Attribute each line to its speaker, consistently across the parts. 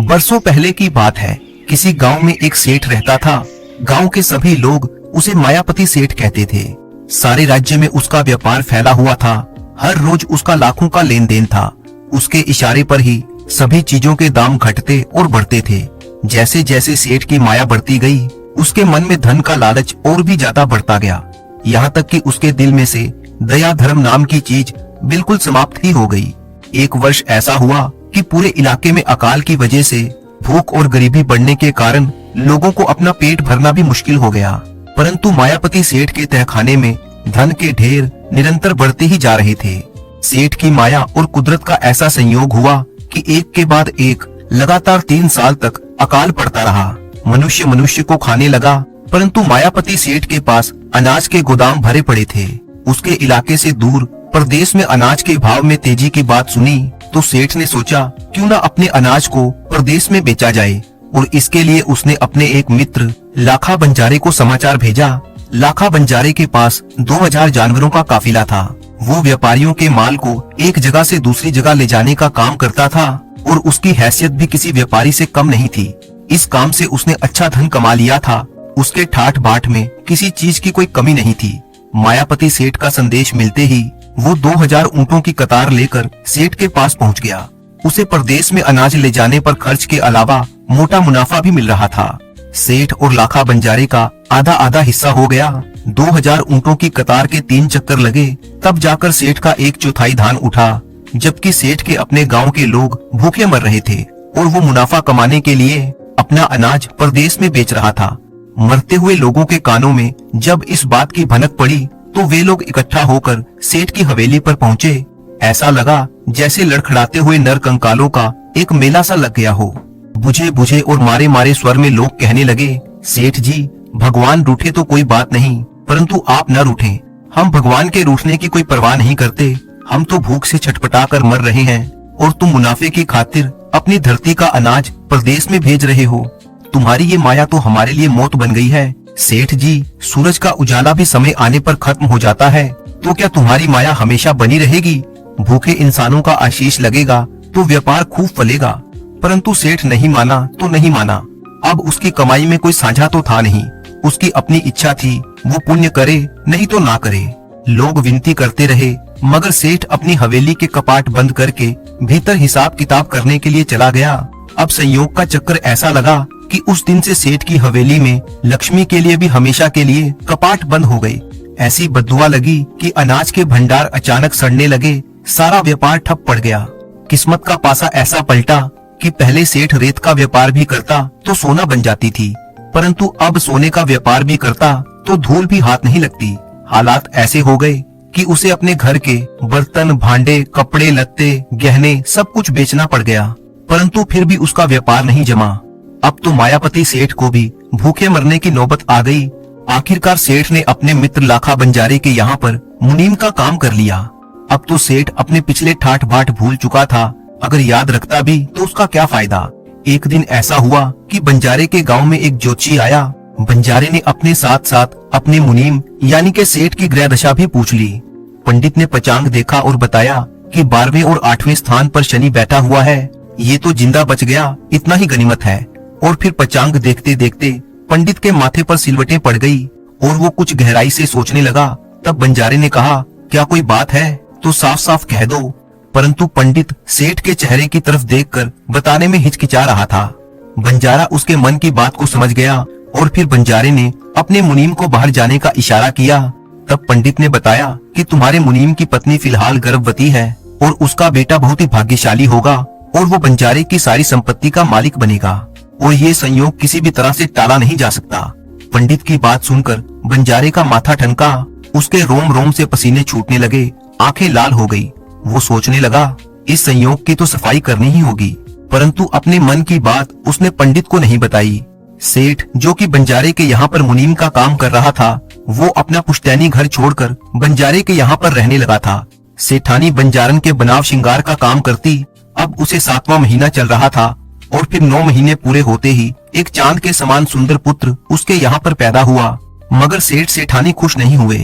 Speaker 1: बरसों पहले की बात है। किसी गांव में एक सेठ रहता था। गांव के सभी लोग उसे मायापति सेठ कहते थे। सारे राज्य में उसका व्यापार फैला हुआ था। हर रोज उसका लाखों का लेन देन था। उसके इशारे पर ही सभी चीजों के दाम घटते और बढ़ते थे। जैसे जैसे सेठ की माया बढ़ती गई, उसके मन में धन का लालच और भी ज्यादा बढ़ता गया। यहाँ तक कि उसके दिल में से दया धर्म नाम की चीज बिल्कुल समाप्त ही हो गई। एक वर्ष ऐसा हुआ कि पूरे इलाके में अकाल की वजह से भूख और गरीबी बढ़ने के कारण लोगों को अपना पेट भरना भी मुश्किल हो गया। परंतु मायापति सेठ के तहखाने में धन के ढेर निरंतर बढ़ते ही जा रहे थे। सेठ की माया और कुदरत का ऐसा संयोग हुआ कि एक के बाद एक लगातार 3 साल तक अकाल पड़ता रहा। मनुष्य मनुष्य को खाने लगा, परंतु मायापति सेठ के पास अनाज के गोदाम भरे पड़े थे। उसके इलाके से दूर प्रदेश में अनाज के भाव में तेजी की बात सुनी तो सेठ ने सोचा क्यों ना अपने अनाज को प्रदेश में बेचा जाए, और इसके लिए उसने अपने एक मित्र लाखा बंजारे को समाचार भेजा। लाखा बंजारे के पास 2000 जानवरों का काफिला था। वो व्यापारियों के माल को एक जगह से दूसरी जगह ले जाने का काम करता था और उसकी हैसियत भी किसी व्यापारी से कम नहीं थी। इस काम से उसने अच्छा धन कमा लिया था। उसके ठाठ बाट में किसी चीज की कोई कमी नहीं थी। मायापति सेठ का संदेश मिलते ही वो 2000 ऊंटों की कतार लेकर सेठ के पास पहुंच गया। उसे प्रदेश में अनाज ले जाने पर खर्च के अलावा मोटा मुनाफा भी मिल रहा था। सेठ और लाखा बंजारे का आधा आधा हिस्सा हो गया। 2000 ऊंटों की कतार के 3 चक्कर लगे, तब जाकर सेठ का 1/4 धान उठा, जबकि सेठ के अपने गांव के लोग भूखे मर रहे थे और वो मुनाफा कमाने के लिए अपना अनाज प्रदेश में बेच रहा था। मरते हुए लोगों के कानों में जब इस बात की भनक पड़ी तो वे लोग इकट्ठा होकर सेठ की हवेली पर पहुंचे। ऐसा लगा जैसे लड़खड़ाते हुए नर कंकालों का एक मेला सा लग गया हो। बुझे बुझे और मारे मारे स्वर में लोग कहने लगे, सेठ जी, भगवान रूठे तो कोई बात नहीं, परंतु आप न रूठें। हम भगवान के रूठने की कोई परवाह नहीं करते। हम तो भूख से छटपटा कर मर रहे हैं और तुम मुनाफे की खातिर अपनी धरती का अनाज प्रदेश में भेज रहे हो। तुम्हारी ये माया तो हमारे लिए मौत बन गई है। सेठ जी, सूरज का उजाला भी समय आने पर खत्म हो जाता है, तो क्या तुम्हारी माया हमेशा बनी रहेगी? भूखे इंसानों का आशीष लगेगा तो व्यापार खूब फलेगा। परंतु सेठ नहीं माना तो नहीं माना। अब उसकी कमाई में कोई साझा तो था नहीं। उसकी अपनी इच्छा थी, वो पुण्य करे नहीं तो ना करे। लोग विनती करते रहे, मगर सेठ अपनी हवेली के कपाट बंद करके भीतर हिसाब किताब करने के लिए चला गया। अब संयोग का चक्कर ऐसा लगा कि उस दिन से सेठ की हवेली में लक्ष्मी के लिए भी हमेशा के लिए कपाट बंद हो गई। ऐसी बद्दुआ लगी कि अनाज के भंडार अचानक सड़ने लगे। सारा व्यापार ठप पड़ गया। किस्मत का पासा ऐसा पलटा कि पहले सेठ रेत का व्यापार भी करता तो सोना बन जाती थी, परंतु अब सोने का व्यापार भी करता तो धूल भी हाथ नहीं लगती। हालात ऐसे हो गए कि उसे अपने घर के बर्तन, भांडे, कपड़े लत्ते, गहने सब कुछ बेचना पड़ गया, परंतु फिर भी उसका व्यापार नहीं जमा। अब तो मायापति सेठ को भी भूखे मरने की नौबत आ गई। आखिरकार सेठ ने अपने मित्र लाखा बंजारे के यहाँ पर मुनीम का काम कर लिया। अब तो सेठ अपने पिछले ठाठ बाट भूल चुका था। अगर याद रखता भी तो उसका क्या फायदा। एक दिन ऐसा हुआ कि बंजारे के गांव में एक ज्योतिषी आया। बंजारे ने अपने साथ साथ अपने मुनीम यानी के सेठ की ग्रह दशा भी पूछ ली। पंडित ने पंचांग देखा और बताया कि 12वें और 8वें स्थान पर शनि बैठा हुआ है। ये तो जिंदा बच गया, इतना ही गनीमत है। और फिर पंचांग देखते देखते पंडित के माथे पर सिलवटें पड़ गई और वो कुछ गहराई से सोचने लगा। तब बंजारे ने कहा, क्या कोई बात है तो साफ साफ कह दो। परंतु पंडित सेठ के चेहरे की तरफ देखकर बताने में हिचकिचा रहा था। बंजारा उसके मन की बात को समझ गया और फिर बंजारे ने अपने मुनीम को बाहर जाने का इशारा किया। तब पंडित ने बताया कि तुम्हारे मुनीम की पत्नी फिलहाल गर्भवती है और उसका बेटा बहुत ही भाग्यशाली होगा और वो बंजारे की सारी संपत्ति का मालिक बनेगा और ये संयोग किसी भी तरह से टाला नहीं जा सकता। पंडित की बात सुनकर बंजारे का माथा ठनका। उसके रोम रोम से पसीने छूटने लगे, आंखें लाल हो गई। वो सोचने लगा, इस संयोग की तो सफाई करनी ही होगी, परंतु अपने मन की बात उसने पंडित को नहीं बताई। सेठ, जो कि बंजारे के यहाँ पर मुनीम का काम कर रहा था, वो अपना पुश्तैनी घर छोड़कर बंजारे के यहाँ पर रहने लगा था। सेठानी बंजारन के बनाव श्रृंगार का काम करती। अब उसे 7वां महीना चल रहा था और फिर 9 महीने पूरे होते ही एक चांद के समान सुंदर पुत्र उसके यहाँ पर पैदा हुआ। मगर सेठ सेठानी खुश नहीं हुए।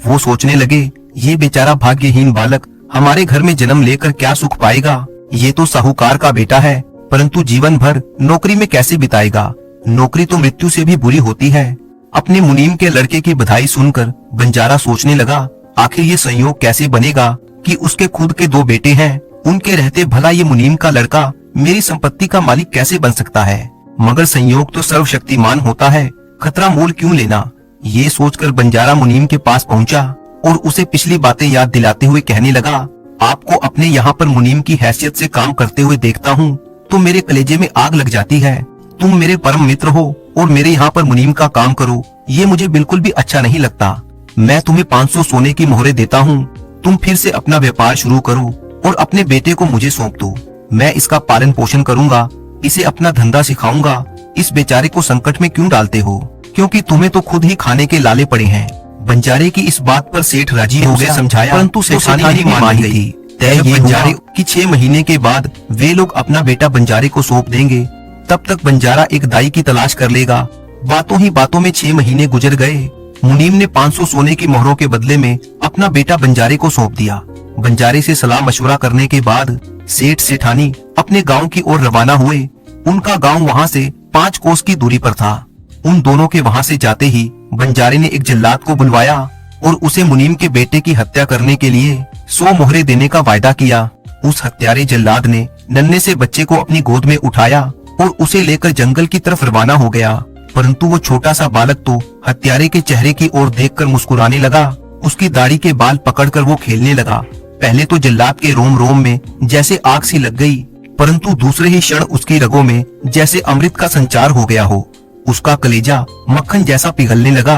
Speaker 1: वो सोचने लगे, ये बेचारा भाग्यहीन बालक हमारे घर में जन्म लेकर क्या सुख पाएगा। ये तो साहूकार का बेटा है, परंतु जीवन भर नौकरी में कैसे बिताएगा? नौकरी तो मृत्यु से भी बुरी होती है। अपने मुनीम के लड़के की बधाई सुनकर बंजारा सोचने लगा, आखिर ये संयोग कैसे बनेगा कि उसके खुद के 2 बेटे हैं, उनके रहते भला ये मुनीम का लड़का मेरी संपत्ति का मालिक कैसे बन सकता है? मगर संयोग तो सर्वशक्तिमान होता है, खतरा मोल क्यों लेना? ये सोचकर बंजारा मुनीम के पास पहुंचा और उसे पिछली बातें याद दिलाते हुए कहने लगा, आपको अपने यहाँ पर मुनीम की हैसियत से काम करते हुए देखता हूँ तो मेरे कलेजे में आग लग जाती है। तुम मेरे परम मित्र हो और मेरे यहाँ पर मुनीम का काम करो, ये मुझे बिल्कुल भी अच्छा नहीं लगता। मैं तुम्हें 500 सोने की मोहरें देता हूँ, तुम फिर से अपना व्यापार शुरू करो और अपने बेटे को मुझे सौंप दो। मैं इसका पालन पोषण करूंगा, इसे अपना धंधा सिखाऊंगा। इस बेचारे को संकट में क्यों डालते हो, क्योंकि तुम्हें तो खुद ही खाने के लाले पड़े हैं। बंजारे की इस बात पर सेठ राजी हो गया, समझाया, परंतु सेठानी नहीं मान गई। तय ये बंजारे की 6 महीने के बाद वे लोग अपना बेटा बंजारे को सौंप देंगे। तब तक बंजारा एक दाई की तलाश कर लेगा। बातों ही बातों में 6 महीने गुजर गए। मुनीम ने 500 सोने की मोहरों के बदले में अपना बेटा बंजारे को सौंप दिया। बंजारे से सलाह मशवरा करने के बाद सेठ सेठानी अपने गांव की ओर रवाना हुए। उनका गांव वहां से 5 कोस की दूरी पर था। उन दोनों के वहां से जाते ही बंजारे ने एक जल्लाद को बुलवाया और उसे मुनीम के बेटे की हत्या करने के लिए 100 मोहरे देने का वायदा किया। उस हत्यारे जल्लाद ने नन्हे से बच्चे को अपनी गोद में उठाया और उसे लेकर जंगल की तरफ रवाना हो गया। परंतु वो छोटा सा बालक तो हत्यारे के चेहरे की ओर देखकर मुस्कुराने लगा। उसकी दाढ़ी के बाल पकड़कर वो खेलने लगा। पहले तो जल्लाद के रोम रोम में जैसे आग सी लग गई, परंतु दूसरे ही क्षण उसकी रगों में जैसे अमृत का संचार हो गया हो। उसका कलेजा मक्खन जैसा पिघलने लगा।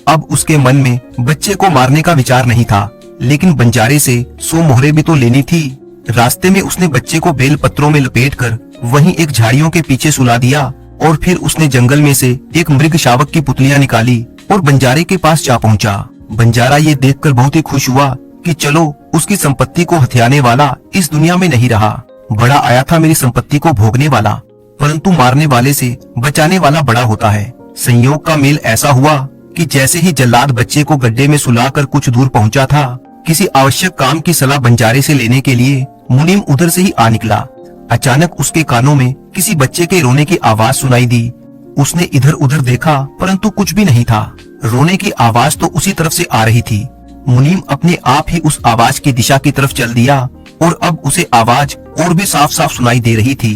Speaker 1: अब उसके मन में बच्चे को मारने का विचार नहीं था, लेकिन बंजारे से 100 मोहरे भी तो लेनी थी। रास्ते में उसने बच्चे को बेल पत्रों में लपेटकर वहीं एक झाड़ियों के पीछे सुला दिया और फिर उसने जंगल में से एक मृग शावक की पुतलियां निकाली और बंजारे के पास जा पहुंचा। बंजारा ये देखकर बहुत ही खुश हुआ कि चलो उसकी संपत्ति को हथियाने वाला इस दुनिया में नहीं रहा। बड़ा आया था मेरी संपत्ति को भोगने वाला, परंतु मारने वाले से बचाने वाला बड़ा होता है। संयोग का मेल ऐसा हुआ कि जैसे ही जल्लाद बच्चे को गड्ढे में सुलाकर कुछ दूर पहुंचा था, किसी आवश्यक काम की सलाह बंजारे से लेने के लिए मुनीम उधर से ही आ निकला। अचानक उसके कानों में किसी बच्चे के रोने की आवाज सुनाई दी। उसने इधर उधर देखा, परंतु कुछ भी नहीं था। रोने की आवाज तो उसी तरफ से आ रही थी। मुनीम अपने आप ही उस आवाज की दिशा की तरफ चल दिया और अब उसे आवाज और भी साफ साफ सुनाई दे रही थी।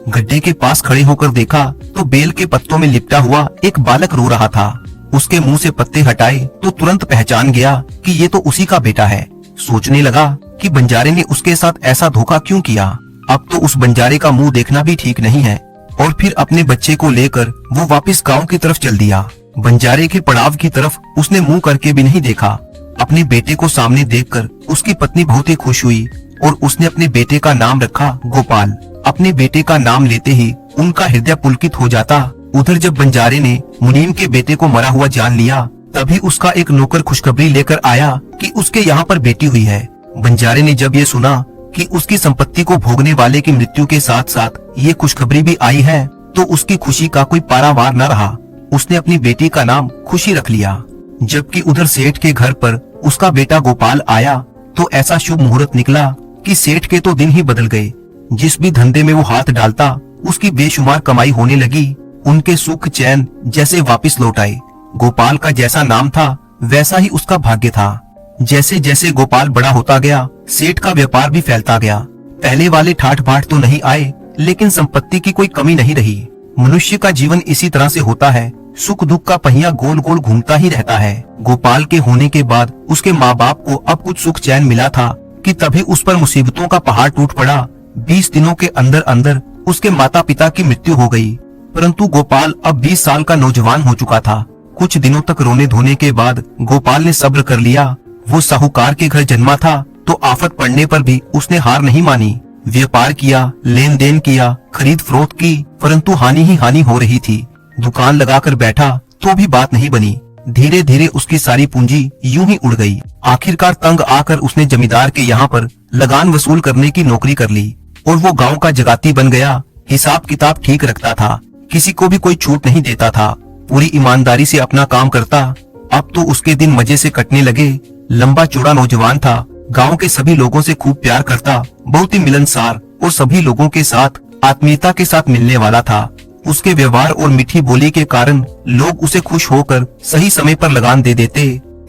Speaker 1: गड्ढे के पास खड़े होकर देखा तो बेल के पत्तों में लिपटा हुआ एक बालक रो रहा था। उसके मुंह से पत्ते हटाए तो तुरंत पहचान गया कि ये तो उसी का बेटा है। सोचने लगा कि बंजारे ने उसके साथ ऐसा धोखा क्यों किया। अब तो उस बंजारे का मुंह देखना भी ठीक नहीं है। और फिर अपने बच्चे को लेकर वो वापस गांव की तरफ चल दिया। बंजारे के पड़ाव की तरफ उसने मुंह करके भी नहीं देखा। अपने बेटे को सामने देखकर उसकी पत्नी बहुत ही खुश हुई और उसने अपने बेटे का नाम रखा गोपाल। अपने बेटे का नाम लेते ही उनका हृदय पुलकित हो जाता। उधर जब बंजारे ने मुनीम के बेटे को मरा हुआ जान लिया, तभी उसका एक नौकर खुशखबरी लेकर आया कि उसके यहाँ पर बेटी हुई है। बंजारे ने जब ये सुना कि उसकी संपत्ति को भोगने वाले की मृत्यु के साथ साथ ये खुशखबरी भी आई है, तो उसकी खुशी का कोई पारावार न रहा। उसने अपनी बेटी का नाम खुशी रख लिया। जबकि उधर सेठ के घर पर उसका बेटा गोपाल आया तो ऐसा शुभ मुहूर्त निकला कि सेठ के तो दिन ही बदल गए। जिस भी धंधे में वो हाथ डालता उसकी बेशुमार कमाई होने लगी। उनके सुख चैन जैसे वापस लौट आए। गोपाल का जैसा नाम था वैसा ही उसका भाग्य था। जैसे जैसे गोपाल बड़ा होता गया, सेठ का व्यापार भी फैलता गया। पहले वाले ठाठ बाट तो नहीं आए, लेकिन संपत्ति की कोई कमी नहीं रही। मनुष्य का जीवन इसी तरह से होता है, सुख दुख का पहिया गोल गोल घूमता ही रहता है। गोपाल के होने के बाद उसके माँ बाप को अब कुछ सुख चैन मिला था कि तभी उस पर मुसीबतों का पहाड़ टूट पड़ा। 20 दिनों के अंदर अंदर उसके माता पिता की मृत्यु हो गई। परंतु गोपाल अब 20 साल का नौजवान हो चुका था। कुछ दिनों तक रोने धोने के बाद गोपाल ने सब्र कर लिया। वो साहूकार के घर जन्मा था तो आफत पड़ने पर भी उसने हार नहीं मानी। व्यापार किया, लेन देन किया, खरीद फरोख्त की, परंतु हानि ही हानि हो रही थी। दुकान लगाकर बैठा तो भी बात नहीं बनी। धीरे धीरे उसकी सारी पूंजी यूं ही उड़ गई। आखिरकार तंग आकर उसने जमींदार के यहाँ पर लगान वसूल करने की नौकरी कर ली और वो गांव का जगाती बन गया। हिसाब किताब ठीक रखता था, किसी को भी कोई छूट नहीं देता था, पूरी ईमानदारी से अपना काम करता। अब तो उसके दिन मजे से कटने लगे। लंबा चौड़ा नौजवान था, गांव के सभी लोगों से खूब प्यार करता, बहुत ही मिलनसार और सभी लोगों के साथ आत्मीयता के साथ मिलने वाला था। उसके व्यवहार और मीठी बोली के कारण लोग उसे खुश होकर सही समय पर लगान दे देते।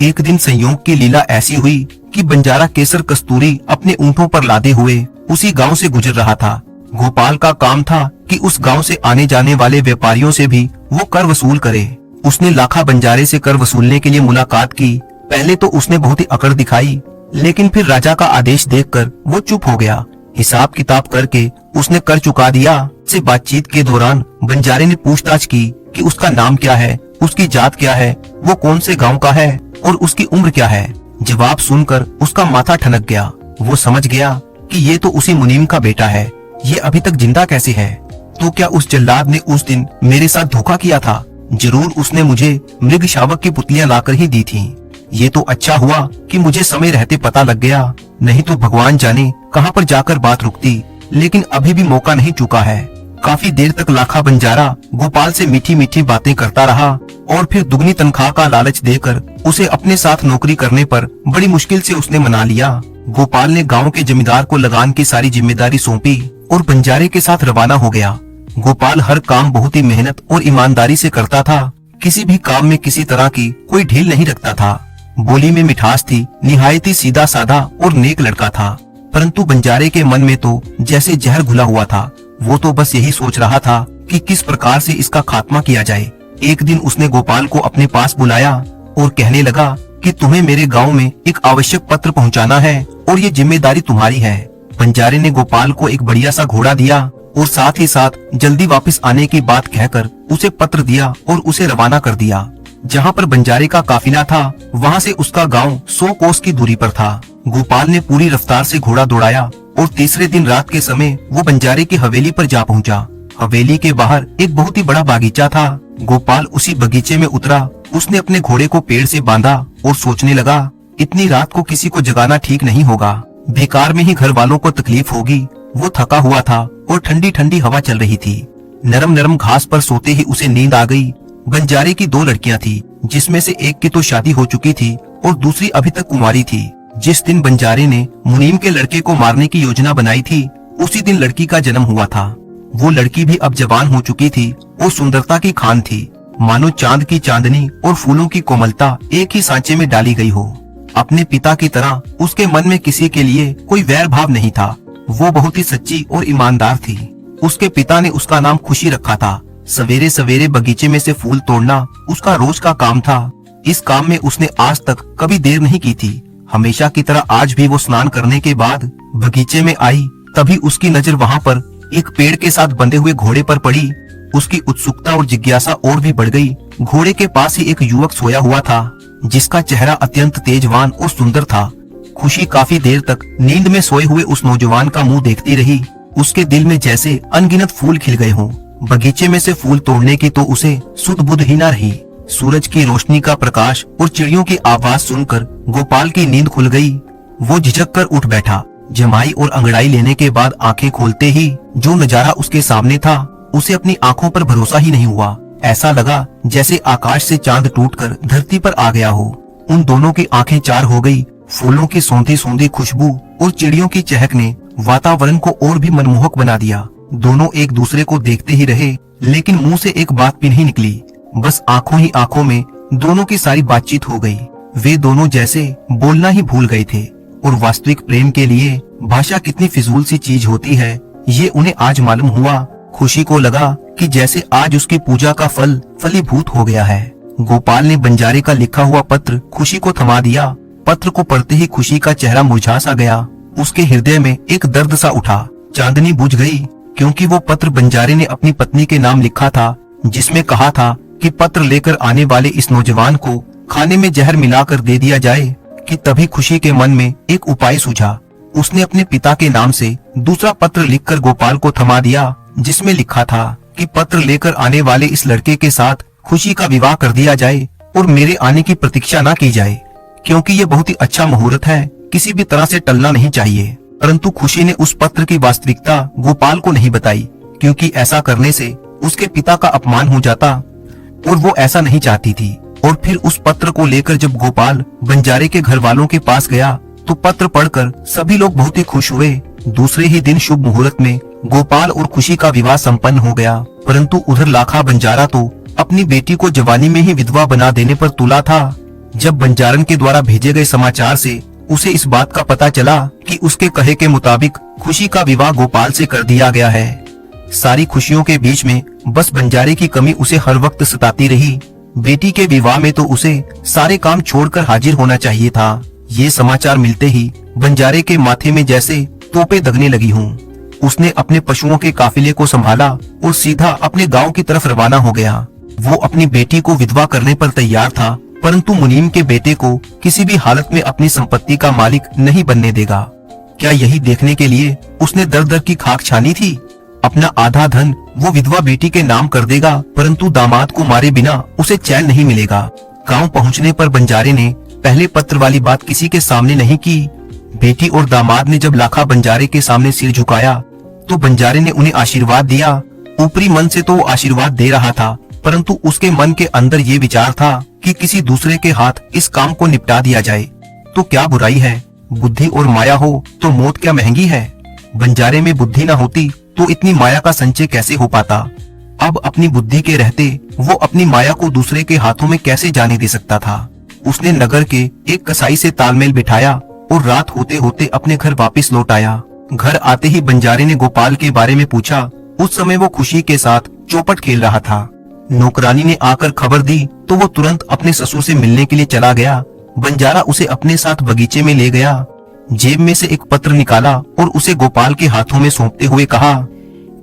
Speaker 1: एक दिन संयोग की लीला ऐसी हुई कि बंजारा केसर कस्तूरी अपने ऊंटों पर लादे हुए उसी गांव से गुजर रहा था। गोपाल का काम था कि उस गांव से आने जाने वाले व्यापारियों से भी वो कर वसूल करे। उसने लाखा बंजारे से कर वसूलने के लिए मुलाकात की। पहले तो उसने बहुत ही अकड़ दिखाई, लेकिन फिर राजा का आदेश देखकर वो चुप हो गया। हिसाब किताब करके उसने कर चुका दिया। से बातचीत के दौरान बंजारे ने पूछताछ की कि उसका नाम क्या है, उसकी जात क्या है, वो कौन से गांव का है और उसकी उम्र क्या है। जवाब सुनकर उसका माथा ठनक गया। वो समझ गया कि ये तो उसी मुनीम का बेटा है। ये अभी तक जिंदा कैसे है? तो क्या उस जल्लाद ने उस दिन मेरे साथ धोखा किया था? जरूर उसने मुझे मृग शावक की पुतलियां लाकर ही दी थी। ये तो अच्छा हुआ कि मुझे समय रहते पता लग गया, नहीं तो भगवान जाने कहां पर जाकर बात रुकती। लेकिन अभी भी मौका नहीं चुका है। काफी देर तक लाखा बंजारा गोपाल से मीठी मीठी बातें करता रहा और फिर दुगनी तनख्वाह का लालच देकर उसे अपने साथ नौकरी करने पर बड़ी मुश्किल से उसने मना लिया। गोपाल ने गांव के जमींदार को लगान की सारी जिम्मेदारी सौंपी और बंजारे के साथ रवाना हो गया। गोपाल हर काम बहुत ही मेहनत और ईमानदारी से करता था। किसी भी काम में किसी तरह की कोई ढील नहीं रखता था। बोली में मिठास थी, निहायत ही सीधा साधा और नेक लड़का था। परंतु बंजारे के मन में तो जैसे जहर घुला हुआ था। वो तो बस यही सोच रहा था कि किस प्रकार से इसका खात्मा किया जाए। एक दिन उसने गोपाल को अपने पास बुलाया और कहने लगा कि तुम्हें मेरे गांव में एक आवश्यक पत्र पहुंचाना है और ये जिम्मेदारी तुम्हारी है। बंजारे ने गोपाल को एक बढ़िया सा घोड़ा दिया और साथ ही साथ जल्दी वापस आने की बात कहकर उसे पत्र दिया और उसे रवाना कर दिया। जहाँ पर बंजारे का काफिला था वहाँ से उसका गांव 100 कोस की दूरी पर था। गोपाल ने पूरी रफ्तार से घोड़ा दौड़ाया और तीसरे दिन रात के समय वो बंजारे की हवेली पर जा पहुंचा। हवेली के बाहर एक बहुत ही बड़ा बागीचा था। गोपाल उसी बगीचे में उतरा। उसने अपने घोड़े को पेड़ से बांधा और सोचने लगा, इतनी रात को किसी को जगाना ठीक नहीं होगा, बेकार में ही घर वालों को तकलीफ होगी। वो थका हुआ था और ठंडी ठंडी हवा चल रही थी। नरम नरम घास पर सोते ही उसे नींद आ गई। बंजारे की 2 लड़कियां थी, जिसमें से एक की तो शादी हो चुकी थी और दूसरी अभी तक कुंवारी थी। जिस दिन बंजारे ने मुनीम के लड़के को मारने की योजना बनाई थी, उसी दिन लड़की का जन्म हुआ था। वो लड़की भी अब जवान हो चुकी थी और सुंदरता की खान थी, मानो चांद की चांदनी और फूलों की कोमलता एक ही सांचे में डाली गई हो। अपने पिता की तरह उसके मन में किसी के लिए कोई वैर भाव नहीं था। वो बहुत ही सच्ची और ईमानदार थी। उसके पिता ने उसका नाम खुशी रखा था। सवेरे सवेरे बगीचे में से फूल तोड़ना उसका रोज का काम था। इस काम में उसने आज तक कभी देर नहीं की थी। हमेशा की तरह आज भी वो स्नान करने के बाद बगीचे में आई। तभी उसकी नजर वहाँ पर एक पेड़ के साथ बंधे हुए घोड़े पर पड़ी। उसकी उत्सुकता और जिज्ञासा और भी बढ़ गई। घोड़े के पास ही एक युवक सोया हुआ था, जिसका चेहरा अत्यंत तेजवान और सुंदर था। खुशी काफी देर तक नींद में सोए हुए उस नौजवान का मुंह देखती रही। उसके दिल में जैसे अनगिनत फूल खिल गए हों। बगीचे में से फूल तोड़ने की तो उसे सुध बुध ही न रही। सूरज की रोशनी का प्रकाश और चिड़ियों की आवाज सुनकर गोपाल की नींद खुल गई। वो झिझक कर उठ बैठा। जमाई और अंगड़ाई लेने के बाद आंखें खोलते ही जो नजारा उसके सामने था, उसे अपनी आंखों पर भरोसा ही नहीं हुआ। ऐसा लगा जैसे आकाश से चांद टूटकर धरती पर आ गया हो। उन दोनों की आंखें चार हो गई। फूलों की सौंधी सौंधी खुशबू और चिड़ियों की चहक ने वातावरण को और भी मनमोहक बना दिया। दोनों एक दूसरे को देखते ही रहे, लेकिन मुंह से एक बात भी नहीं निकली। बस आंखों ही आंखों में दोनों की सारी बातचीत हो गई। वे दोनों जैसे बोलना ही भूल गए थे। और वास्तविक प्रेम के लिए भाषा कितनी फिजूल सी चीज होती है, ये उन्हें आज मालूम हुआ। खुशी को लगा कि जैसे आज उसकी पूजा का फल फलीभूत हो गया है। गोपाल ने बंजारे का लिखा हुआ पत्र खुशी को थमा दिया। पत्र को पढ़ते ही खुशी का चेहरा मुरझा सा गया। उसके हृदय में एक दर्द सा उठा। चांदनी बुझ गई, क्योंकि वो पत्र बंजारे ने अपनी पत्नी के नाम लिखा था, जिसमें कहा था कि पत्र लेकर आने वाले इस नौजवान को खाने में जहर मिलाकर दे दिया जाए। कि तभी खुशी के मन में एक उपाय सूझा। उसने अपने पिता के नाम से दूसरा पत्र लिखकर गोपाल को थमा दिया, जिसमें लिखा था कि पत्र लेकर आने वाले इस लड़के के साथ खुशी का विवाह कर दिया जाए और मेरे आने की प्रतीक्षा न की जाए, क्योंकि ये बहुत ही अच्छा मुहूर्त है, किसी भी तरह से टलना नहीं चाहिए। परंतु खुशी ने उस पत्र की वास्तविकता गोपाल को नहीं बताई, क्योंकि ऐसा करने से उसके पिता का अपमान हो जाता और वो ऐसा नहीं चाहती थी। और फिर उस पत्र को लेकर जब गोपाल बंजारे के घर वालों के पास गया, तो पत्र पढ़कर सभी लोग बहुत ही खुश हुए। दूसरे ही दिन शुभ मुहूर्त में गोपाल और खुशी का विवाह संपन्न हो गया, परंतु उधर लाखा बंजारा तो अपनी बेटी को जवानी में ही विधवा बना देने पर तुला था। जब बंजारन के द्वारा भेजे गए समाचार से उसे इस बात का पता चला कि उसके कहे के मुताबिक खुशी का विवाह गोपाल से कर दिया गया है, सारी खुशियों के बीच में बस बंजारे की कमी उसे हर वक्त सताती रही। बेटी के विवाह में तो उसे सारे काम छोड़कर हाजिर होना चाहिए था। ये समाचार मिलते ही बंजारे के माथे में जैसे तोपे दगने लगी हूँ। उसने अपने पशुओं के काफिले को संभाला और सीधा अपने गांव की तरफ रवाना हो गया। वो अपनी बेटी को विधवा करने पर तैयार था, परंतु मुनीम के बेटे को किसी भी हालत में अपनी संपत्ति का मालिक नहीं बनने देगा। क्या यही देखने के लिए उसने दर दर की खाक छानी थी? अपना आधा धन वो विधवा बेटी के नाम कर देगा, परंतु दामाद को मारे बिना उसे चैन नहीं मिलेगा। गांव पहुंचने पर बंजारे ने पहले पत्र वाली बात किसी के सामने नहीं की। बेटी और दामाद ने जब लाखा बंजारे के सामने सिर झुकाया तो बंजारे ने उन्हें आशीर्वाद दिया। ऊपरी मन से तो वो आशीर्वाद दे रहा था, परंतु उसके मन के अंदर ये विचार था कि किसी दूसरे के हाथ इस काम को निपटा दिया जाए तो क्या बुराई है। बुद्धि और माया हो तो मौत क्या महंगी है। बंजारे में बुद्धि न होती तो इतनी माया का संचय कैसे हो पाता। अब अपनी बुद्धि के रहते वो अपनी माया को दूसरे के हाथों में कैसे जाने दे सकता था। उसने नगर के एक कसाई से तालमेल बिठाया और रात होते होते अपने घर वापस लौट आया। घर आते ही बंजारे ने गोपाल के बारे में पूछा। उस समय वो खुशी के साथ चौपट खेल रहा था। नौकरानी ने आकर खबर दी तो वो तुरंत अपने ससुर से मिलने के लिए चला गया। बंजारा उसे अपने साथ बगीचे में ले गया। जेब में से एक पत्र निकाला और उसे गोपाल के हाथों में सौंपते हुए कहा,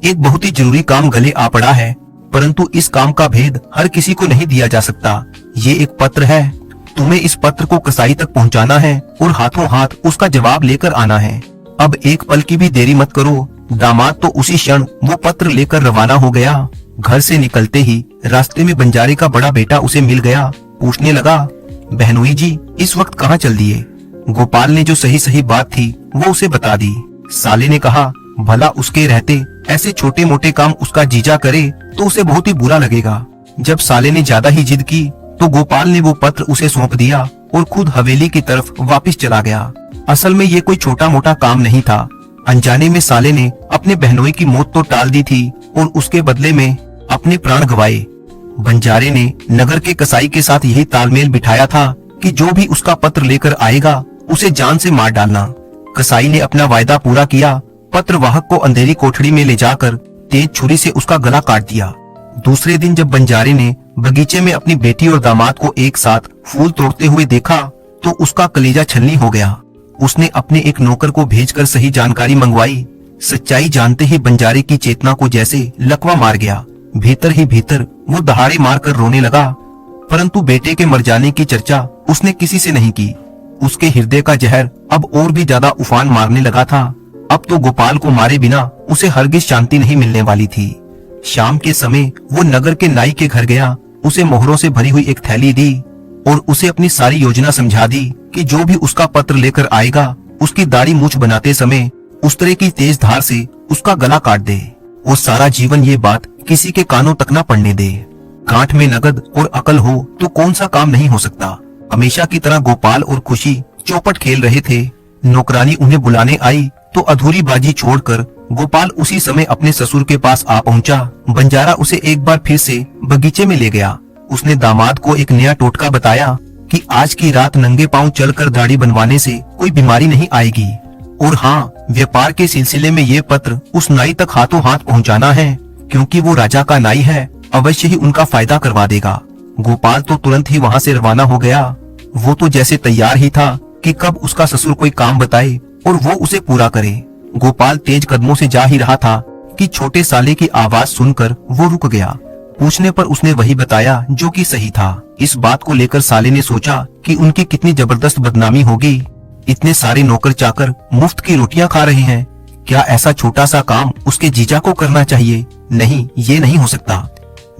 Speaker 1: एक बहुत ही जरूरी काम गले आ पड़ा है, परंतु इस काम का भेद हर किसी को नहीं दिया जा सकता। ये एक पत्र है, तुम्हें इस पत्र को कसाई तक पहुंचाना है और हाथों हाथ उसका जवाब लेकर आना है। अब एक पल की भी देरी मत करो। दामाद तो उसी क्षण वो पत्र लेकर रवाना हो गया। घर से निकलते ही रास्ते में बंजारे का बड़ा बेटा उसे मिल गया। पूछने लगा, बहनोई जी इस वक्त कहाँ चल दिए? गोपाल ने जो सही सही बात थी वो उसे बता दी। साले ने कहा, भला उसके रहते ऐसे छोटे मोटे काम उसका जीजा करे तो उसे बहुत ही बुरा लगेगा। जब साले ने ज्यादा ही जिद की तो गोपाल ने वो पत्र उसे सौंप दिया और खुद हवेली की तरफ वापस चला गया। असल में ये कोई छोटा मोटा काम नहीं था। अनजाने में साले ने अपने बहनोई की मौत तो टाल दी थी और उसके बदले में अपने प्राण गंवाए। बंजारे ने नगर के कसाई के साथ यही तालमेल बिठाया था कि जो भी उसका पत्र लेकर आएगा उसे जान से मार डालना। कसाई ने अपना वायदा पूरा किया। पत्र वाहक को अंधेरी कोठरी में ले जाकर तेज छुरी से उसका गला काट दिया। दूसरे दिन जब बंजारे ने बगीचे में अपनी बेटी और दामाद को एक साथ फूल तोड़ते हुए देखा तो उसका कलेजा छलनी हो गया। उसने अपने एक नौकर को भेजकर सही जानकारी मंगवाई। सच्चाई जानते ही बंजारे की चेतना को जैसे लकवा मार गया। भीतर ही भीतर वो दहाड़े मारकर रोने लगा, परंतु बेटे के मर जाने की चर्चा उसने किसी से नहीं की। उसके हृदय का जहर अब और भी ज्यादा उफान मारने लगा था। अब तो गोपाल को मारे बिना उसे हरगिज शांति नहीं मिलने वाली थी। शाम के समय वो नगर के नाई के घर गया। उसे मोहरों से भरी हुई एक थैली दी और उसे अपनी सारी योजना समझा दी कि जो भी उसका पत्र लेकर आएगा उसकी दाढ़ी मूछ बनाते समय उस तरह की तेज धार से उसका गला काट दे और सारा जीवन ये बात किसी के कानों तक न पड़ने दे। गांठ में नगद और अकल हो तो कौन सा काम नहीं हो सकता। हमेशा की तरह गोपाल और खुशी चौपट खेल रहे थे। नौकरानी उन्हें बुलाने आई तो अधूरी बाजी छोड़कर गोपाल उसी समय अपने ससुर के पास आ पहुंचा। बंजारा उसे एक बार फिर से बगीचे में ले गया। उसने दामाद को एक नया टोटका बताया कि आज की रात नंगे पांव चलकर दाढ़ी बनवाने से कोई बीमारी नहीं आएगी। और हाँ, व्यापार के सिलसिले में ये पत्र उस नाई तक हाथों हाथ पहुंचाना है, क्योंकि वो राजा का नाई है, अवश्य ही उनका फायदा करवा देगा। गोपाल तो तुरंत ही वहाँ से रवाना हो गया। वो तो जैसे तैयार ही था कि कब उसका ससुर कोई काम बताए और वो उसे पूरा करे। गोपाल तेज कदमों से जा ही रहा था कि छोटे साले की आवाज सुनकर वो रुक गया। पूछने पर उसने वही बताया जो कि सही था। इस बात को लेकर साले ने सोचा कि उनकी कितनी जबरदस्त बदनामी होगी। इतने सारे नौकर चाकर मुफ्त की रोटियां खा रहे हैं, क्या ऐसा छोटा सा काम उसके जीजा को करना चाहिए? नहीं, ये नहीं हो सकता।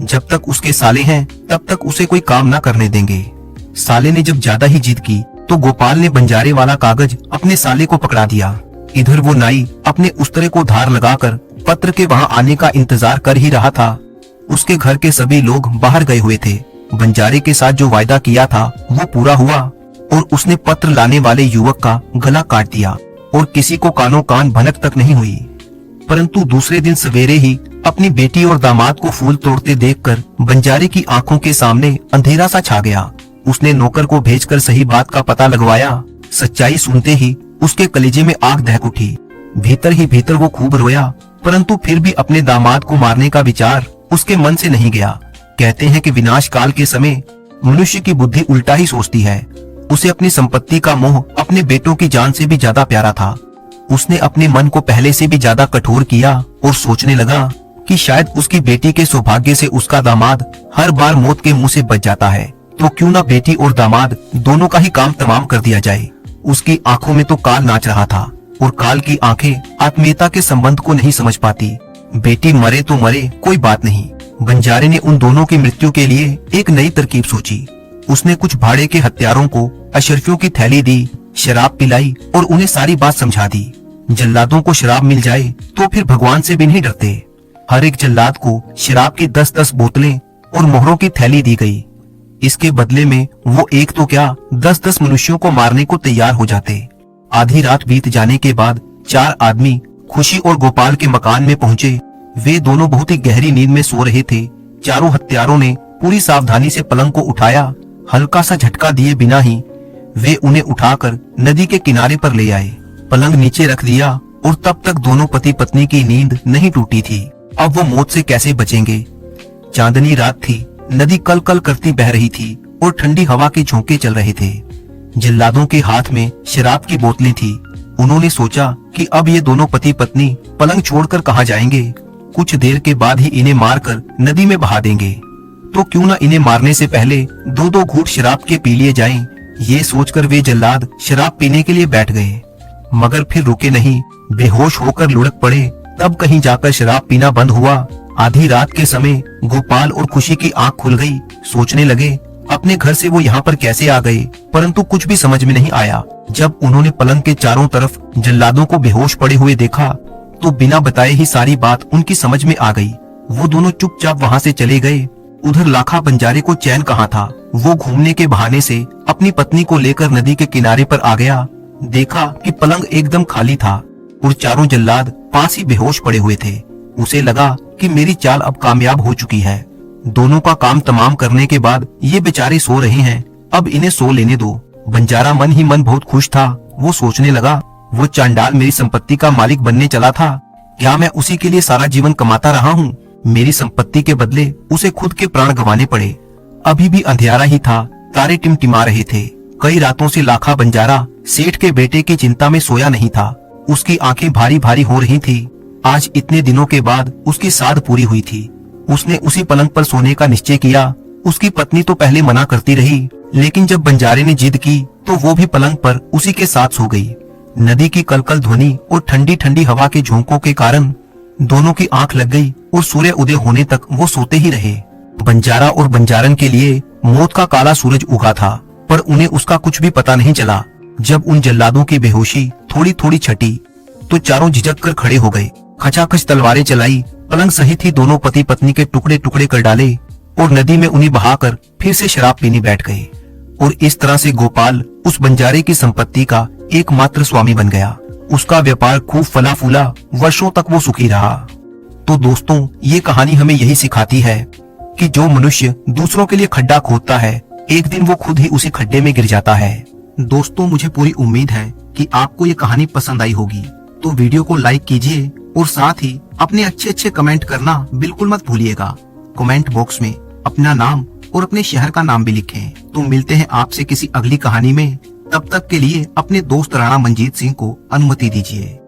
Speaker 1: जब तक उसके साले हैं तब तक उसे कोई काम न करने देंगे। साले ने जब ज्यादा ही जिद की तो गोपाल ने बंजारे वाला कागज अपने साले को पकड़ा दिया। इधर वो नाई अपने उस्तरे को धार लगाकर पत्र के वहाँ आने का इंतजार कर ही रहा था। उसके घर के सभी लोग बाहर गए हुए थे। बंजारे के साथ जो वायदा किया था वो पूरा हुआ और उसने पत्र लाने वाले युवक का गला काट दिया और किसी को कानों कान भनक तक नहीं हुई। परंतु दूसरे दिन सवेरे ही अपनी बेटी और दामाद को फूल तोड़ते देखकर बंजारे की आंखों के सामने अंधेरा सा छा गया। उसने नौकर को भेजकर सही बात का पता लगवाया। सच्चाई सुनते ही उसके कलेजे में आग दहक उठी। भीतर ही भीतर वो खूब रोया, परंतु फिर भी अपने दामाद को मारने का विचार उसके मन से नहीं गया। कहते हैं कि विनाश काल के समय मनुष्य की बुद्धि उल्टा ही सोचती है। उसे अपनी संपत्ति का मोह अपने बेटों की जान से भी ज्यादा प्यारा था। उसने अपने मन को पहले से भी ज्यादा कठोर किया और सोचने लगा कि शायद उसकी बेटी के सौभाग्य से उसका दामाद हर बार मौत के मुंह से बच जाता है, तो क्यों ना बेटी और दामाद दोनों का ही काम तमाम कर दिया जाए। उसकी आंखों में तो काल नाच रहा था और काल की आंखें आत्मीयता के संबंध को नहीं समझ पाती। बेटी मरे तो मरे, कोई बात नहीं। बंजारे ने उन दोनों की मृत्यु के लिए एक नई तरकीब सोची। उसने कुछ भाड़े के हत्यारों को अशरफियों की थैली दी, शराब पिलाई और उन्हें सारी बात समझा दी। जल्लादों को शराब मिल जाए तो फिर भगवान से भी नहीं डरते। हर एक जल्लाद को शराब की 10-10 बोतलें और मोहरों की थैली दी गई। इसके बदले में वो एक तो क्या 10-10 मनुष्यों को मारने को तैयार हो जाते। आधी रात बीत जाने के बाद 4 आदमी खुशी और गोपाल के मकान में पहुंचे। वे दोनों बहुत ही गहरी नींद में सो रहे थे। चारों हत्यारों ने पूरी सावधानी से पलंग को उठाया। हल्का सा झटका दिए बिना ही वे उन्हें उठाकर नदी के किनारे पर ले आए। पलंग नीचे रख दिया और तब तक दोनों पति पत्नी की नींद नहीं टूटी थी। अब वो मौत से कैसे बचेंगे। चांदनी रात थी, नदी कल कल करती बह रही थी और ठंडी हवा के झोंके चल रहे थे। जल्लादों के हाथ में शराब की बोतलें थी। उन्होंने सोचा कि अब ये दोनों पति पत्नी पलंग छोड़कर कहाँ जाएंगे। कुछ देर के बाद ही इन्हें मारकर नदी में बहा देंगे, तो क्यों न इन्हें मारने से पहले 2-2 घूंट शराब के पी लिए जाएं। ये सोचकर वे जल्लाद शराब पीने के लिए बैठ गए, मगर फिर रुके नहीं। बेहोश होकर लुढ़क पड़े। तब कहीं जाकर शराब पीना बंद हुआ। आधी रात के समय गोपाल और खुशी की आंख खुल गई। सोचने लगे अपने घर से वो यहाँ पर कैसे आ गए, परंतु कुछ भी समझ में नहीं आया। जब उन्होंने पलंग के चारों तरफ जल्लादों को बेहोश पड़े हुए देखा तो बिना बताए ही सारी बात उनकी समझ में आ गई। वो दोनों चुपचाप वहाँ से चले गए। उधर लाखा बंजारे को चैन कहाँ था। वो घूमने के बहाने से अपनी पत्नी को लेकर नदी के किनारे पर आ गया। देखा कि पलंग एकदम खाली था और चारों जल्लाद पास ही बेहोश पड़े हुए थे। उसे लगा कि मेरी चाल अब कामयाब हो चुकी है। दोनों का काम तमाम करने के बाद ये बेचारे सो रहे हैं, अब इन्हें सो लेने दो। बंजारा मन ही मन बहुत खुश था। वो सोचने लगा, वो चांडाल मेरी संपत्ति का मालिक बनने चला था, क्या मैं उसी के लिए सारा जीवन कमाता रहा हूँ। मेरी संपत्ति के बदले उसे खुद के प्राण गंवाने पड़े। अभी भी अंधियारा ही था, तारे टिमटिमा रहे थे। कई रातों से लाखा बंजारा सेठ के बेटे की चिंता में सोया नहीं था। उसकी आंखें भारी भारी हो रही थी। आज इतने दिनों के बाद उसकी साध पूरी हुई थी। उसने उसी पलंग पर सोने का निश्चय किया। उसकी पत्नी तो पहले मना करती रही, लेकिन जब बंजारे ने जिद की तो वो भी पलंग पर उसी के साथ सो गई। नदी की कलकल ध्वनि और ठंडी ठंडी हवा के झोंकों के कारण दोनों की आंख लग गई और सूर्य उदय होने तक वो सोते ही रहे। बंजारा और बंजारन के लिए मौत का काला सूरज उगा था, पर उन्हें उसका कुछ भी पता नहीं चला। जब उन जल्लादों की बेहोशी थोड़ी थोड़ी छटी तो चारों झिझक कर खड़े हो गए। खचाखच तलवारें चलाई, पलंग सहित ही दोनों पति पत्नी के टुकड़े टुकड़े कर डाले और नदी में उन्हें बहाकर फिर से शराब पीने बैठ गए। और इस तरह से गोपाल उस बंजारे की संपत्ति का एकमात्र स्वामी बन गया। उसका व्यापार खूब फला फूला, वर्षों तक वो सुखी रहा। तो दोस्तों, ये कहानी हमें यही सिखाती है कि जो मनुष्य दूसरों के लिए खड्डा खोदता है, एक दिन वो खुद ही उसी खड्डे में गिर जाता है। दोस्तों, मुझे पूरी उम्मीद है कि आपको ये कहानी पसंद आई होगी। तो वीडियो को लाइक कीजिए और साथ ही अपने अच्छे कमेंट करना बिल्कुल मत भूलिएगा। कमेंट बॉक्स में अपना नाम और अपने शहर का नाम भी लिखें। तो मिलते हैं आपसे किसी अगली कहानी में। तब तक के लिए अपने दोस्त राणा मंजीत सिंह को अनुमति दीजिए।